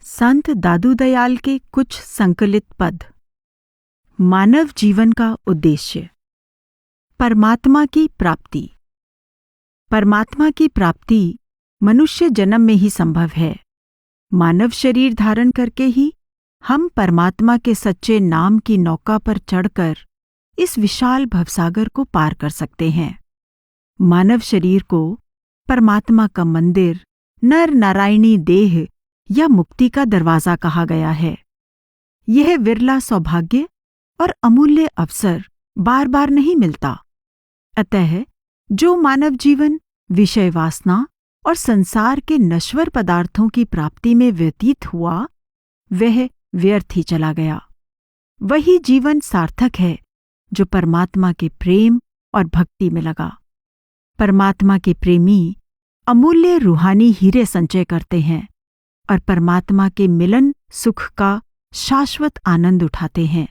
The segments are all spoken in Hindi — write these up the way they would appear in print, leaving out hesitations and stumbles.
संत दादू दयाल के कुछ संकलित पद। मानव जीवन का उद्देश्य। परमात्मा की प्राप्ति। परमात्मा की प्राप्ति मनुष्य जन्म में ही संभव है। मानव शरीर धारण करके ही हम परमात्मा के सच्चे नाम की नौका पर चढ़कर इस विशाल भवसागर को पार कर सकते हैं। मानव शरीर को परमात्मा का मंदिर, नर नारायणी देह या मुक्ति का दरवाजा कहा गया है। यह विरला सौभाग्य और अमूल्य अवसर बार बार नहीं मिलता। अतः जो मानव जीवन विषय वासना और संसार के नश्वर पदार्थों की प्राप्ति में व्यतीत हुआ, वह व्यर्थ ही चला गया। वही जीवन सार्थक है जो परमात्मा के प्रेम और भक्ति में लगा। परमात्मा के प्रेमी अमूल्य रूहानी हीरे संचय करते हैं और परमात्मा के मिलन सुख का शाश्वत आनंद उठाते हैं।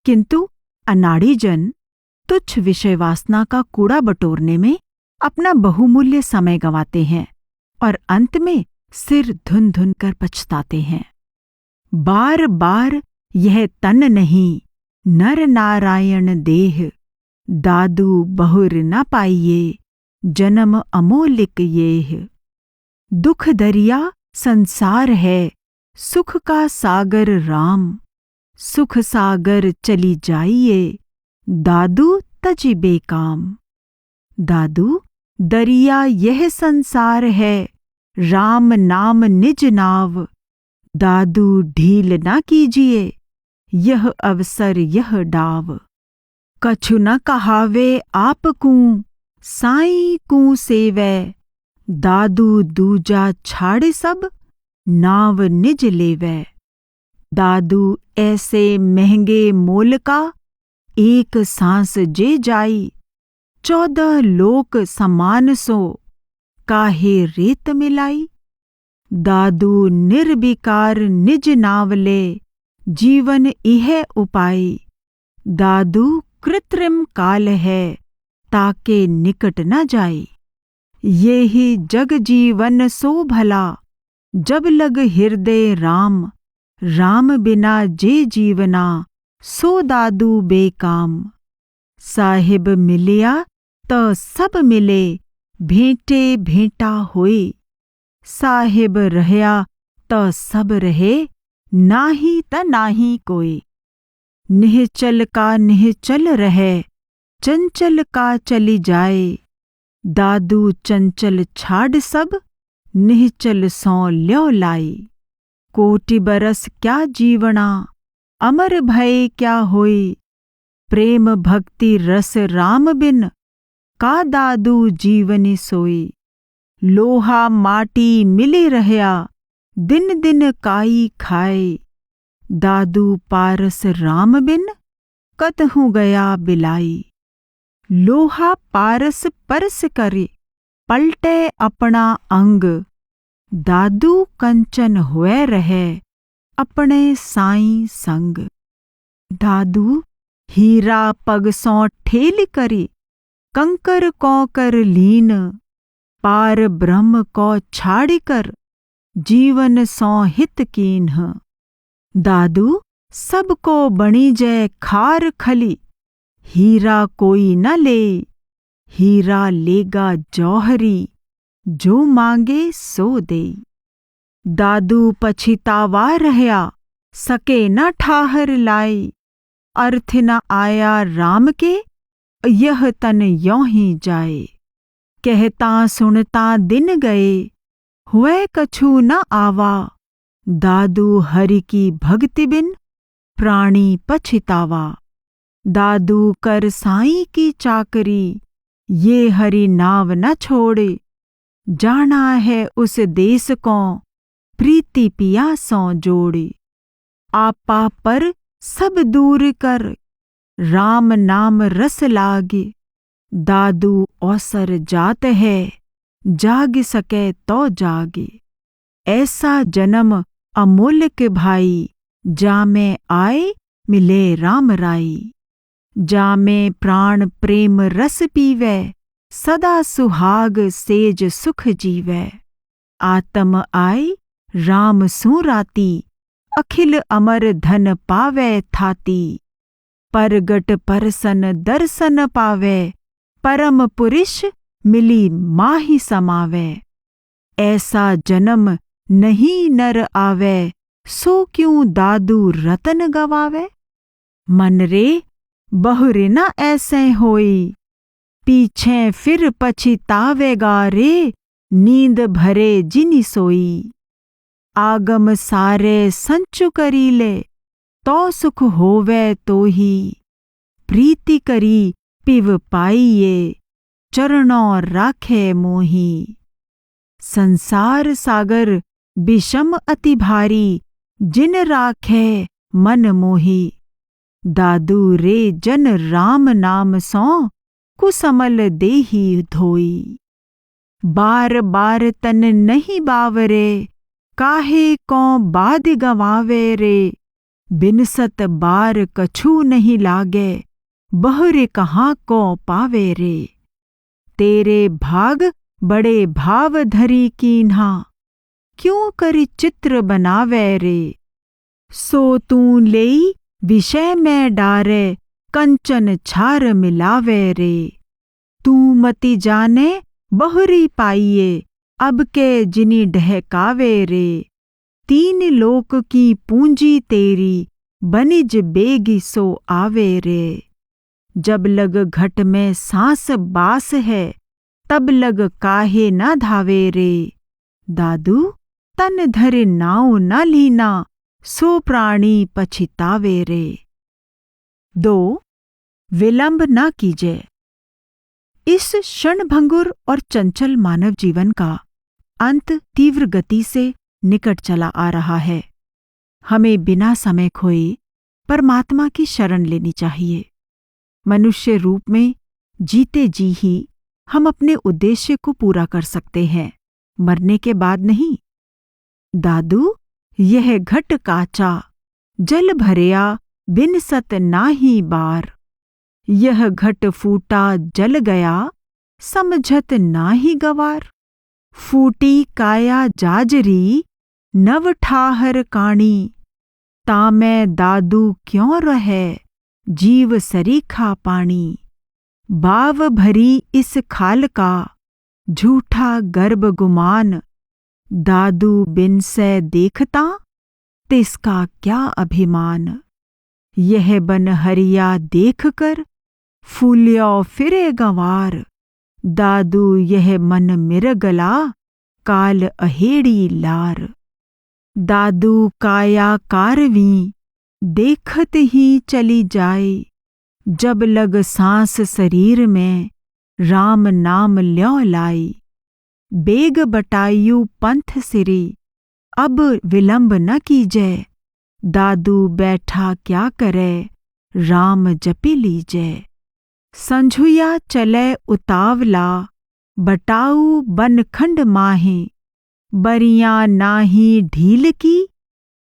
किंतु अनाड़ी जन तुच्छ विषय वासना का कूड़ा बटोरने में अपना बहुमूल्य समय गंवाते हैं और अंत में सिर धुन धुन कर पछताते हैं। बार बार यह तन नहीं, नर नारायण देह, दादू बहुर न पाइये, जन्म अमोलिक येह। दुख दरिया संसार है, सुख का सागर राम, सुख सागर चली जाइए, दादू तजी बेकाम। दादू दरिया यह संसार है, राम नाम निज नाव, दादू ढील ना कीजिए, यह अवसर यह डाव। कछु न कहावे आपकूं, साईं कूं सेवै, दादू दूजा छाड़ सब, नाव निज लेवै। दादू ऐसे महंगे मोल का, एक सांस जे जाई, 14 लोक समान सो, काहे रेत मिलाई। दादू निर्विकार निज नाव ले, जीवन इह उपाय, दादू कृत्रिम काल है, ताके निकट न जाई। ये ही जग जीवन सो भला, जब लग हृदय राम, राम बिना जे जीवना, सो दादू बेकाम। साहिब मिलिया त सब मिले, भेंटे भेंटा होए, साहिब रहया त सब रहे, नाही त नाही कोई। निश्चल का निश्चल रहे, चंचल का चली जाए, दादू चंचल छाड़ सब, निश्चल सौ ल्यो लाई। कोटि बरस क्या जीवना, अमर भय क्या होई, प्रेम भक्ति रस राम बिन, का दादू जीवनी सोई। लोहा माटी मिली रहया, दिन दिन काई खाए, दादू पारस राम बिन, कतहु गया बिलाई। लोहा पारस परस करे, पलटे अपना अंग, दादू कंचन हुए रहे, अपने साईं संग। दादू हीरा पग सौ ठेल करी, कंकर को कर लीन, पार ब्रह्म को छाड़ कर, जीवन सौ हित कीन्ह। दादू सबको बणी जय खार खली, हीरा कोई न ले, हीरा लेगा जौहरी, जो मांगे सो दे। दादू पछितावा रहया, सके न ठाहर लाई, अर्थ न आया राम के, यह तन यों ही जाए। कहता सुनता दिन गए, हुए कछु न आवा, दादू हरि की भक्ति बिन, प्राणी पछितावा। दादू कर साईं की चाकरी, ये हरि नाव न छोड़े, जाना है उस देश को, प्रीति पिया सौ जोड़े। आपा पर सब दूर कर, राम नाम रस लागे, दादू अवसर जात है, जाग सके तो जागे। ऐसा जन्म अमूल्य भाई, जामे आए मिले राम राई। जामे प्राण प्रेम रस पीवै, सदा सुहाग सेज सुख जीवै। आत्म आए राम सु राती, अखिल अमर धन पावै थाती। परगट परसन दर्शन पावै, परम पुरुष मिली माहि समावै। ऐसा जन्म नहीं नर आवै, सो क्यों दादू रतन गवावै। मन रे बहुरे न ऐसे होई, पीछे फिर पछितावेगा रे, नींद भरे जिनि सोई। आगम सारे संचु करीले, तो सुख होवे तो ही। प्रीति करी पिव पाइये, चरणों राखे मोही। संसार सागर विषम अति भारी, जिन राखे मन मोही। दादू रे जन राम नाम सो, कुसमल देही धोई। बार बार तन नहीं बावरे, काहे को बाद गवावे रे। बिनसत बार कछु नहीं लागे, बहरे कहाँ को पावे रे। तेरे भाग बड़े भाव धरी कीन्हा, क्यों करी चित्र बनावे रे। सो तू लेई विषय में डारे, कंचन छार मिलावे रे। तू मति जाने बहुरी पाइये, अब के जिनी ढहकावे रे। तीन लोक की पूंजी तेरी, बनिज बेगी सो आवे रे। जब लग घट में सांस बास है, तब लग काहे न धावे रे। दादू तन धरे नाव न लीना, सो प्राणी पछितावे रे। 2. विलंब न कीजिए। इस क्षणभंगुर और चंचल मानव जीवन का अंत तीव्र गति से निकट चला आ रहा है। हमें बिना समय खोए परमात्मा की शरण लेनी चाहिए। मनुष्य रूप में जीते जी ही हम अपने उद्देश्य को पूरा कर सकते हैं, मरने के बाद नहीं। दादू यह घट काचा, जल भरिया बिन सत नाही बार। यह घट फूटा जल गया, समझत नाही गवार। फूटी काया जाजरी, नव ठाहर काणी। तामै दादू क्यों रहे, जीव सरीखा पानी। बाव भरी इस खाल का, झूठा गर्भ गुमान। दादू बिन से देखता, तिसका क्या अभिमान। यह बन हरिया देख कर, फूल्यो फिरे गंवार। दादू यह मन मिरगला, काल अहेड़ी लार। दादू काया कारवीं, देखत ही चली जाए। जब लग सांस शरीर में, राम नाम ल्यों लाई। बेग बटायु पंथ सिरी, अब विलंब न कीजै। दादू बैठा क्या करे, राम जपी लीजै। संझुया चले उतावला, बटाऊ बनखंड माहे। बरियां नाही ढील की,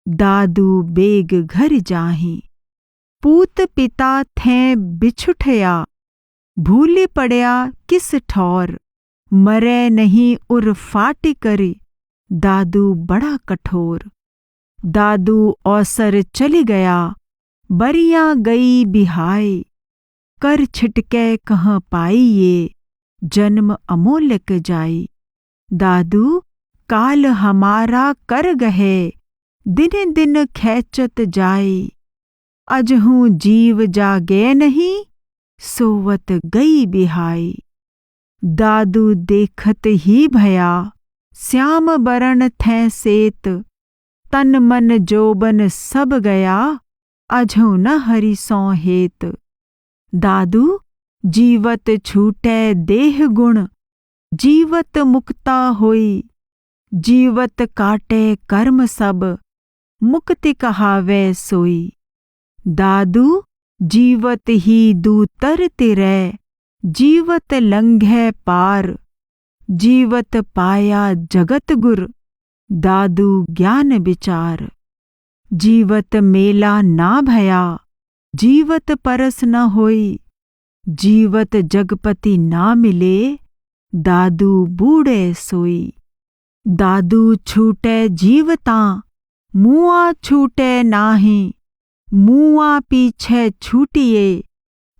दादू बेग घर जाहे। पूत पिता थे बिछुठया, भूले पड़या किस ठौर। मरे नहीं उर फाट करी, दादू बड़ा कठोर। दादू औसर चली गया, बरियां गई बिहाय। कर छिटके कहाँ पाइये, जन्म अमोलक जाई। दादू काल हमारा कर गहे, दिन दिन खैचत जाए। अजहूँ जीव जागे नहीं, सोवत गई बिहाई। दादू देखत ही भया, श्याम बरण थे सेत। तन मन जोबन सब गया, अजहूँ न हरि सो हेत। दादू जीवत छूटे देह गुण, जीवत मुक्ता होई। जीवत काटे कर्म सब, मुक्ति कहावे सोई। दादू जीवत ही दूतर तिरै, जीवत लंघे पार। जीवत पाया जगत गुर, दादू ज्ञान विचार। जीवत मेला ना भया, जीवत परस न होई। जीवत जगपति ना मिले, दादू बूढ़े सोई। दादू छूटे जीवता, मुआ छूटे नाही। मुआ पीछे छूटिए,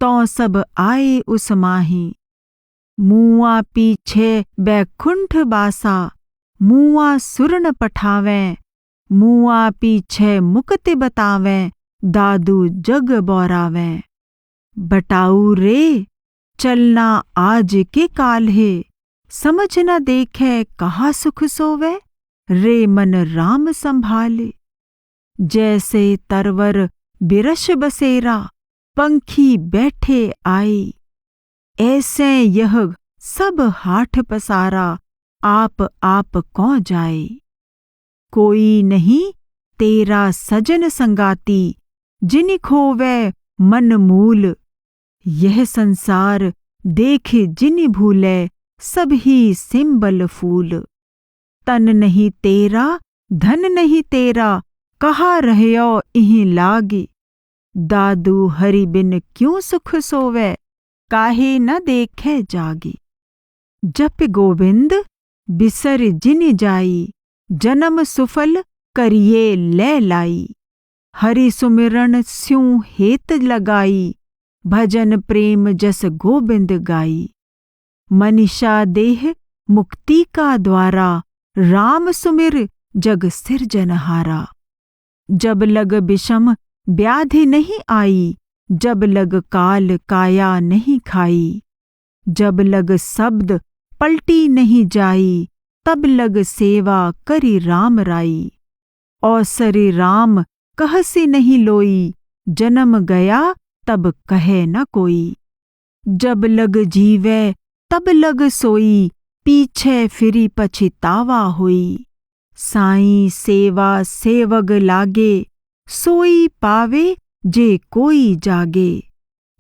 तो सब आए उस माही। मुआ पीछे बैकुंठ बासा, मुआ सुरन पठावें। मुआ पीछे मुक्ति बतावें, दादू जग बौरावें। बटाऊ रे चलना आज के काल है, समझ न देखे कहाँ सुख सोवे। रे मन राम संभाले, जैसे तरवर बिरश बसेरा। पंखी बैठे आई, ऐसे यह सब हाठ पसारा। आप कौन जाए, कोई नहीं तेरा सजन संगाती। जिन खोवे मन मूल, यह संसार देख जिन भूले। सब ही सिंबल फूल, तन नहीं तेरा धन नहीं तेरा। कहाँ रहयो इहीं लागी, दादू हरि बिन क्यों सुख सोवे। काहे न देखे जागी। जप गोविंद बिसर जिन जाई, जन्म सुफल करिए ले लाई। हरि सुमिरन स्यों हेत लगाई, भजन प्रेम जस गोविंद गाई। मनीषा देह मुक्ति का द्वारा, राम सुमिर जग सिरजनहारा। जब लग विषम व्याधि नहीं आई, जब लग काल काया नहीं खाई। जब लग शब्द पलटी नहीं जाई, तब लग सेवा करी राम राई। औसरी राम कहसी नहीं लोई, जन्म गया तब कहे न कोई। जब लग जीवे तब लग सोई, पीछे फिरी पछितावा हुई। साईं सेवा सेवग लागे, सोई पावे जे कोई जागे।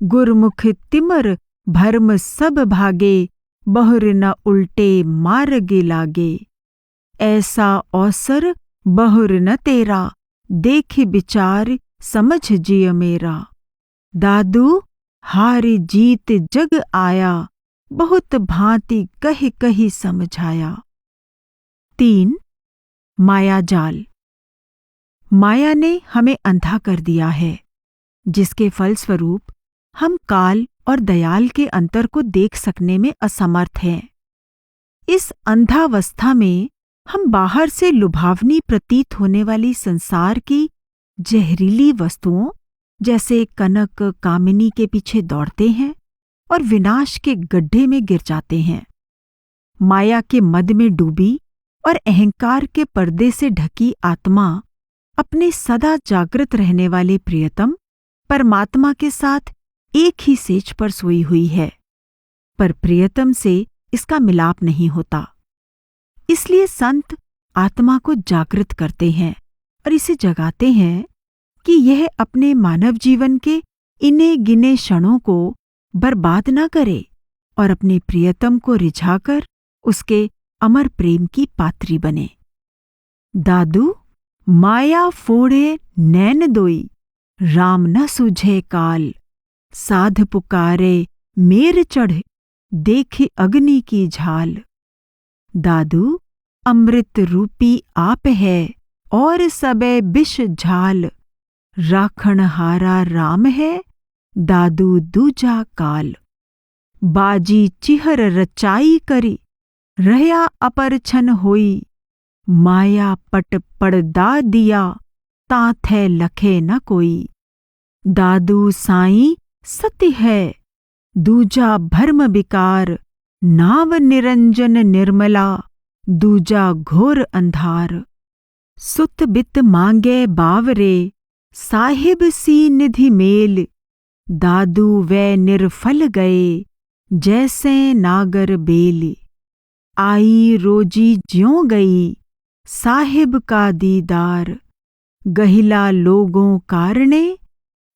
गुरमुख तिमर भरम सब भागे, बहुर न उल्टे मार्गे लागे। ऐसा अवसर बहुर न तेरा, देख विचार समझ जिय मेरा। दादू हार जीत जग आया, बहुत भांति कही कही समझाया। 3. माया जाल। माया ने हमें अंधा कर दिया है, जिसके फलस्वरूप हम काल और दयाल के अंतर को देख सकने में असमर्थ हैं। इस अंधावस्था में हम बाहर से लुभावनी प्रतीत होने वाली संसार की जहरीली वस्तुओं जैसे कनक कामिनी के पीछे दौड़ते हैं और विनाश के गड्ढे में गिर जाते हैं। माया के मद में डूबी और अहंकार के पर्दे से ढकी आत्मा अपने सदा जागृत रहने वाले प्रियतम परमात्मा के साथ एक ही सेज पर सोई हुई है, पर प्रियतम से इसका मिलाप नहीं होता। इसलिए संत आत्मा को जागृत करते हैं और इसे जगाते हैं कि यह अपने मानव जीवन के इने गिने क्षणों को बर्बाद न करे और अपने प्रियतम को रिझाकर उसके अमर प्रेम की पात्री बने। दादू माया फोड़े नैन दोई, राम न सूझे काल। साध पुकारे मेर चढ़, देखे अग्नि की झाल। दादू अमृत रूपी आप है, और सबे विष झाल। राखण हारा राम है, दादू दूजा काल। बाजी चिहर रचाई करी, रहया अपर छन होई। माया पट पड़दा दिया, ताथे लखे न कोई। दादू साईं सत्य है, दूजा भर्म विकार। नाव निरंजन निर्मला, दूजा घोर अंधार। सुत बित मांगे बावरे, साहिब सी निधि मेल। दादू वे निर्फल गए, जैसे नागर बेल। आई रोजी ज्यों गई, साहिब का दीदार। गहिला लोगों कारणे,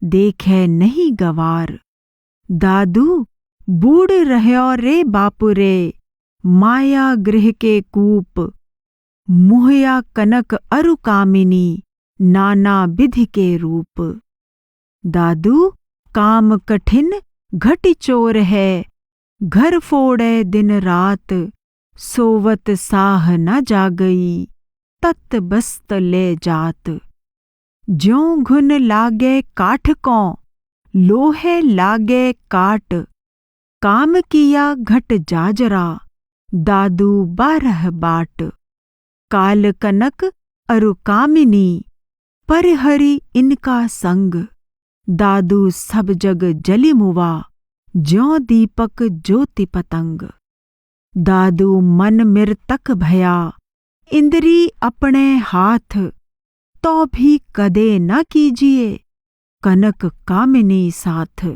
देखे नहीं गवार। दादू बूढ़ रहयो रे बापू रे, माया गृह के कूप। मोहया कनक अरु कामिनी, नाना विधि के रूप। दादू काम कठिन घटी चोर है, घर फोड़े दिन रात। सोवत साह न जागई, तत बस्त ले जात। ज्यों घुन लागे काठ को, लोहे लागे काट। काम किया घट जाजरा, दादू 12 बाट। काल कनक अरु कामिनी, परिहरि इनका संग। दादू सब जग जलि मुवा, ज्यों दीपक ज्योति पतंग। दादू मन मृतक भया, इंद्री अपने हाथ। तो भी कदे न कीजिए, कनक कामिनी साथ।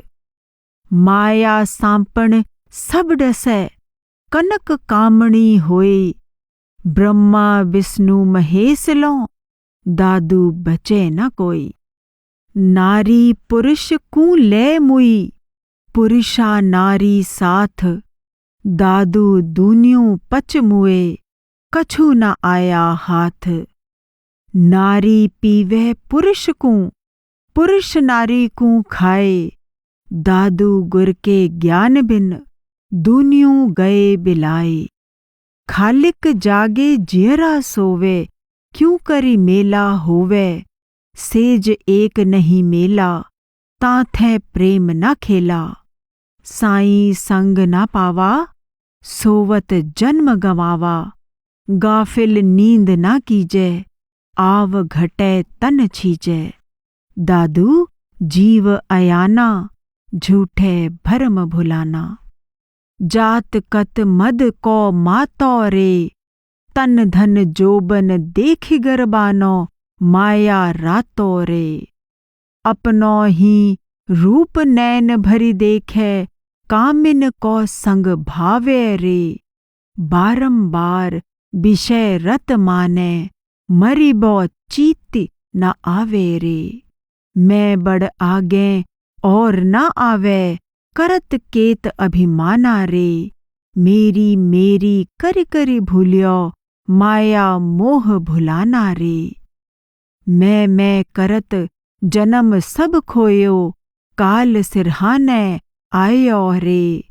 माया सांपण सब डसै, कनक कामणी होए। ब्रह्मा विष्णु महेश लो, दादू बचे न कोई। नारी पुरुष कू ले मुई, पुरुषा नारी साथ। दादू दूनियों पच मुए, कछु न आया हाथ। नारी पीवे पुरुष को, पुरुष नारी को खाए। दादू गुर के ज्ञान बिन, दूनियों गए बिलाए। खालिक जागे जियरा सोवे, क्यों करी मेला होवे। सेज एक नहीं मेला, ताथे प्रेम न खेला। साईं संग न पावा, सोवत जन्म गवावा। गाफिल नींद न कीजे, आव घटे तन छीजे। दादू जीव अयाना, झूठे भरम भुलाना। जात कत मद को मातो रे, तन धन जोबन देख गरबानो। माया रातो रे, अपनो ही रूप नैन भरी देखे। कामिन को संग भावे रे, बारंबार विषय रत माने। मरिबो चीति न आवे रे। मैं बड़ आगे और न आवे, करत केत अभिमाना रे। मेरी मेरी करि करि भूलियो, माया मोह भुलाना रे। मैं करत जन्म सब खोयो, काल सिरहाने आयो रे।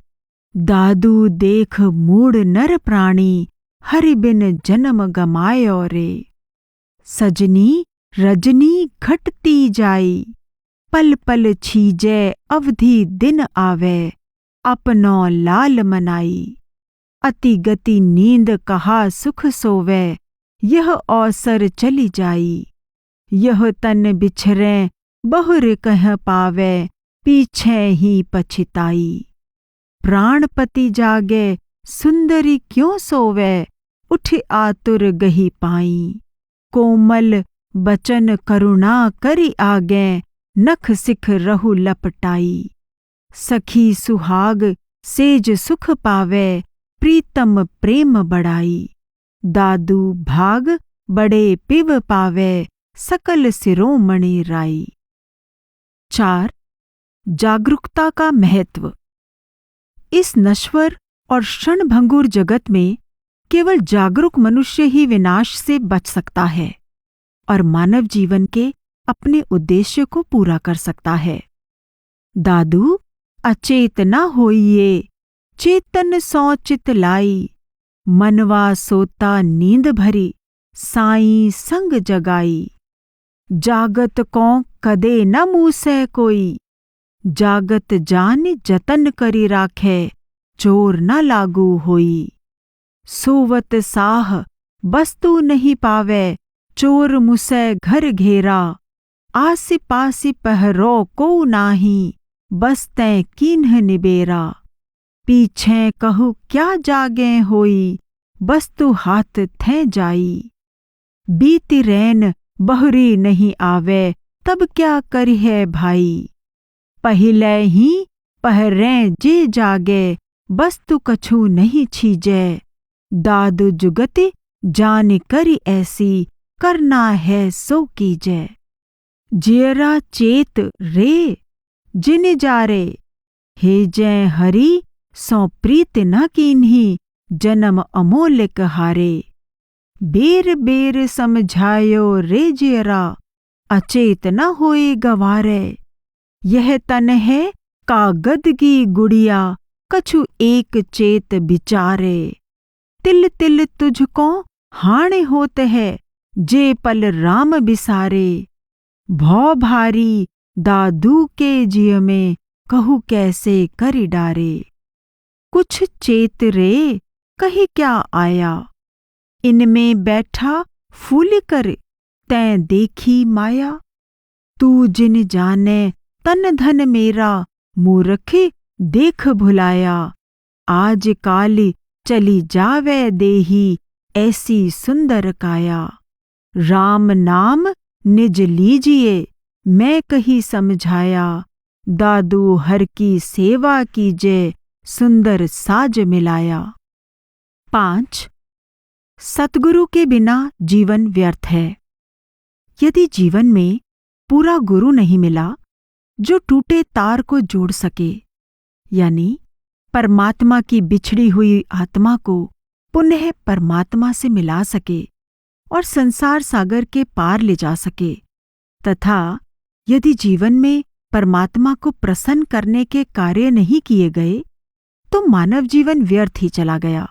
दादू देख मूढ़ नर प्राणी, हरि बिन जन्म गमायो रे। सजनी रजनी घटती जाई, पल पल छीजे अवधि दिन आवे। अपनो लाल मनाई, अति गति नींद कहा सुख सोवे। यह अवसर चली जाई, यह तन बिछरे बहुर कह पावे। पीछे ही पछिताई, प्राणपति जागे सुंदरी क्यों सोवे। उठ आतुर गही पाई, कोमल बचन करुणा करी आगे। नख सिख रहु लपटाई, सखी सुहाग सेज सुख पावे। प्रीतम प्रेम बढ़ाई, दादू भाग बड़े पिव पावे। सकल शिरोमणि राई। 4. जागरूकता का महत्व। इस नश्वर और क्षणभंगुर जगत में केवल जागरूक मनुष्य ही विनाश से बच सकता है और मानव जीवन के अपने उद्देश्य को पूरा कर सकता है। दादू अचेत न होइए, चेतन सो चित लाई। मनवा सोता नींद भरी, साईं संग जगाई। जागत को कदे न मूसै कोई, जागत जान जतन करी राखे। चोर न लागू होई, सोवत साह वस्तु नहीं पावे। चोर मुसै घर घेरा, आसि पासि पहरो को नाही। बसते कीन्ह निबेरा, पीछे कहू क्या जागे होई। वस्तु हाथ थे जाई, बीती रैन बहुरी नहीं आवे। तब क्या करिए भाई, पहिले ही पहरें जे जागे। वस्तु कछु नहीं छीजे, दादू जुगति जान करी ऐसी। करना है सो कीजे, जियरा चेत रे जिन जारे। हे जय हरि सो प्रीत न कीन्ही, जन्म अमोलिक हारे। बेर बेर समझायो रे जियरा, अचेत न होए गवारे। यह तन है कागद की गुड़िया, कछु एक चेत बिचारे। तिल तिल तुझको हाणे होत है, जे पल राम बिसारे। भौ भारी दादू के जिय में, कहू कैसे करि डारे। कुछ चेत रे कही क्या आया, इनमें बैठा फूल कर तैं देखी माया। तू जिन जाने तन धन मेरा, मूर्ख देख भुलाया। आज काल चली जावे देही, ऐसी सुंदर काया। राम नाम निज लीजिए, मैं कही समझाया। दादू हर की सेवा कीजे, सुंदर साज मिलाया। 5. सतगुरु के बिना जीवन व्यर्थ है। यदि जीवन में पूरा गुरु नहीं मिला जो टूटे तार को जोड़ सके, यानी परमात्मा की बिछड़ी हुई आत्मा को पुनः परमात्मा से मिला सके और संसार सागर के पार ले जा सके, तथा यदि जीवन में परमात्मा को प्रसन्न करने के कार्य नहीं किए गए, तो मानव जीवन व्यर्थ ही चला गया।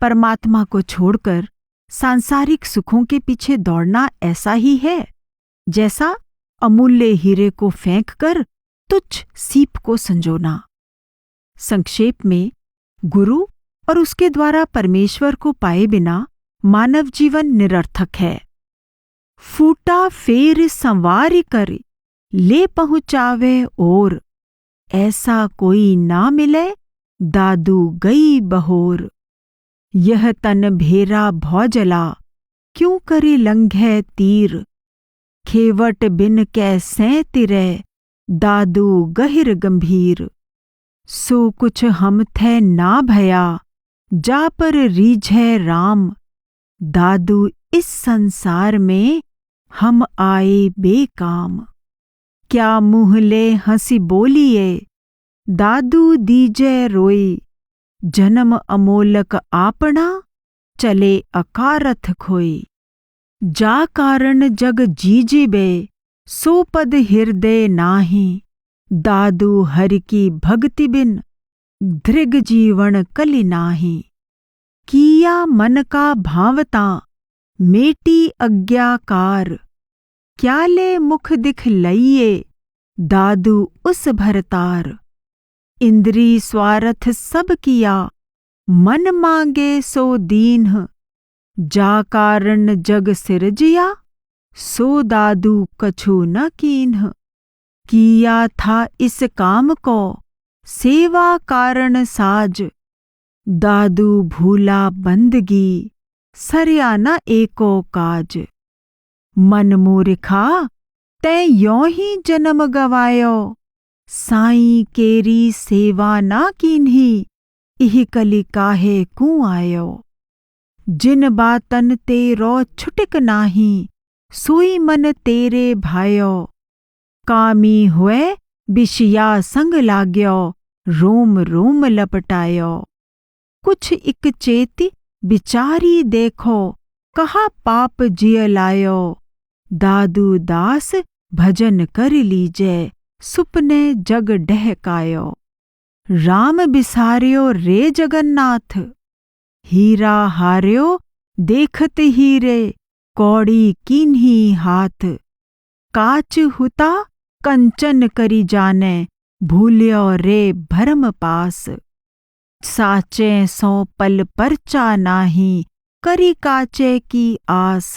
परमात्मा को छोड़कर सांसारिक सुखों के पीछे दौड़ना ऐसा ही है जैसा अमूल्य हीरे को फेंककर तुच्छ सीप को संजोना। संक्षेप में, गुरु और उसके द्वारा परमेश्वर को पाए बिना मानव जीवन निरर्थक है। फूटा फेर संवार कर ले पहुँचावे और, ऐसा कोई ना मिले दादू गई बहोर। यह तन भेरा भौजला, क्यों करे लंघे तीर। खेवट बिन कैसे तिरे, दादू गहिर गंभीर। सो कुछ हम थे ना भया, जा पर रीझे राम। दादू इस संसार में, हम आए बेकाम। क्या मुँह ले हंसी बोलिए, दादू दीजे रोई। जन्म अमोलक आपना, चले अकारथ खोई। जा कारण जग जीजिबे, सो पद हृदय नाही। दादू हरि की भक्ति बिन, धृग जीवन कलि नाही। किया मन का भावता, मेटी अज्ञाकार। क्या ले मुख दिख लइए, दादू उस भरतार। इंद्री स्वार्थ सब किया, मन मांगे सो दीन्ह। जा कारण जग सिरजिया, सो दादू कछु न कीन्ह। किया था इस काम को, सेवा कारण साज। दादू भूला बंदगी, सरया न एको काज। मन मूर्खा तै यों ही जन्म गवायो। साईं केरी सेवा ना कीन्ही, इह कलि काहे कूं आयो। जिन बातन तेरो छुटिक नाही, सोई मन तेरे भायो। कामी हुए बिशिया संग लाग्यो, रोम रोम लपटायो। कुछ इक चेती बिचारी देखो, कहा पाप जिय लायो। दादू दास भजन कर लीजे, सुपने जग डहकायो। राम बिसार्यो रे जगन्नाथ, हीरा हार्यो देखत हीरे। कौड़ी कीन्ही हाथ, काच हुता कंचन करी जाने। भूल्यो रे भरम पास, साचे सो पल परचा नाही। करी काचे की आस,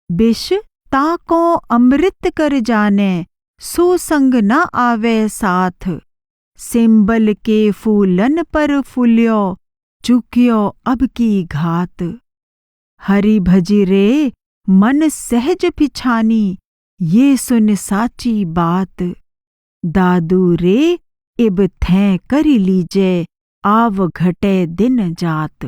बिष ताको अमृत कर जाने। सो संग न आवे साथ, सिंबल के फूलन पर फूल्यो। चुक्यो अब की घात, हरि भजी रे मन सहज पिछानी। ये सुन साची बात, दादू रे इब थैं करी लीजे। आव घटे दिन जात।